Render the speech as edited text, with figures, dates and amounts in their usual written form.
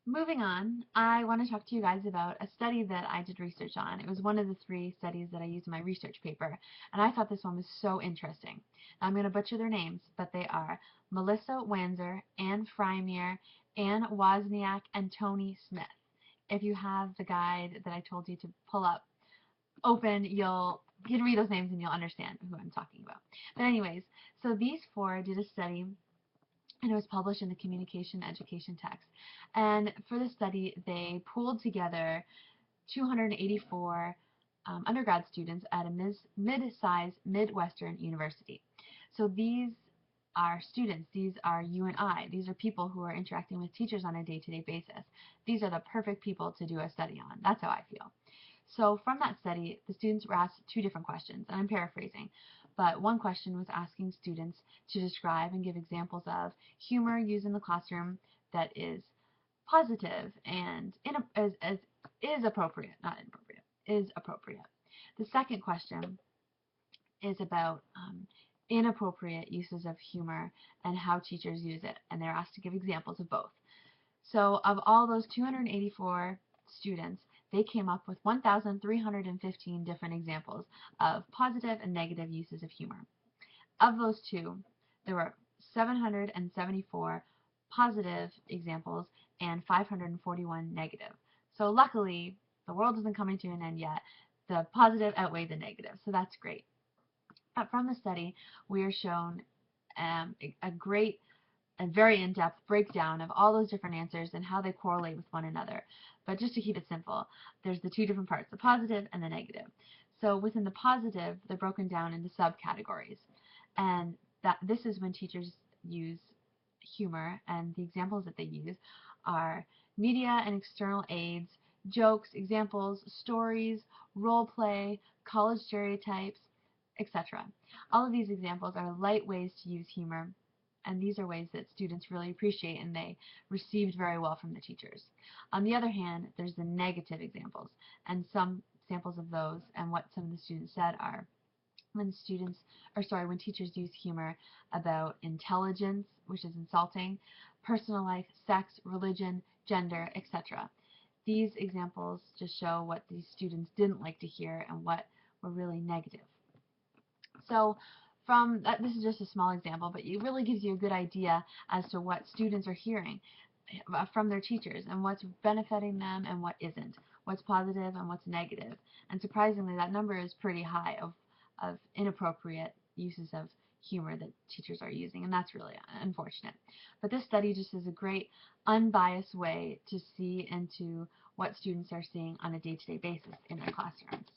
Moving on, I want to talk to you guys about a study that I did research on. It was one of the 3 studies that I used in my research paper, and I thought this one was so interesting. Now, I'm going to butcher their names, but they are Melissa Wanzer, Anne Frymeer, Anne Wozniak, and Tony Smith. If you have the guide that I told you to pull up open, you can read those names and you'll understand who I'm talking about. But anyways, so these 4 did a study and it was published in the Communication Education text. And for the study, they pooled together 284 undergrad students at a mid-sized Midwestern university. So these are students, these are you and I, these are people who are interacting with teachers on a day-to-day basis. These are the perfect people to do a study on. That's how I feel. So from that study, the students were asked 2 different questions, and I'm paraphrasing, but one question was asking students to describe and give examples of humor used in the classroom that is positive and is appropriate, not inappropriate, is appropriate. The second question is about inappropriate uses of humor and how teachers use it, and they're asked to give examples of both. So of all those 284 students, they came up with 1,315 different examples of positive and negative uses of humor. Of those 2, there were 774 positive examples and 541 negative. So luckily, the world isn't coming to an end yet. The positive outweigh the negative, so that's great. But from the study, we are shown a great a very in-depth breakdown of all those different answers and how they correlate with one another. But just to keep it simple, there's the 2 different parts, the positive and the negative. So within the positive, they're broken down into subcategories. And this is when teachers use humor, and the examples that they use are media and external aids, jokes, examples, stories, role play, college stereotypes, etc. All of these examples are light ways to use humor, and these are ways that students really appreciate and they received very well from the teachers. On the other hand, there's the negative examples, and some samples of those and what some of the students said are when teachers use humor about intelligence, which is insulting, personal life, sex, religion, gender, etc. These examples just show what these students didn't like to hear and what were really negative. So from that, this is just a small example, but it really gives you a good idea as to what students are hearing from their teachers and what's benefiting them and what isn't, what's positive and what's negative. And surprisingly, that number is pretty high of inappropriate uses of humor that teachers are using, and that's really unfortunate. But this study just is a great unbiased way to see into what students are seeing on a day-to-day basis in their classrooms.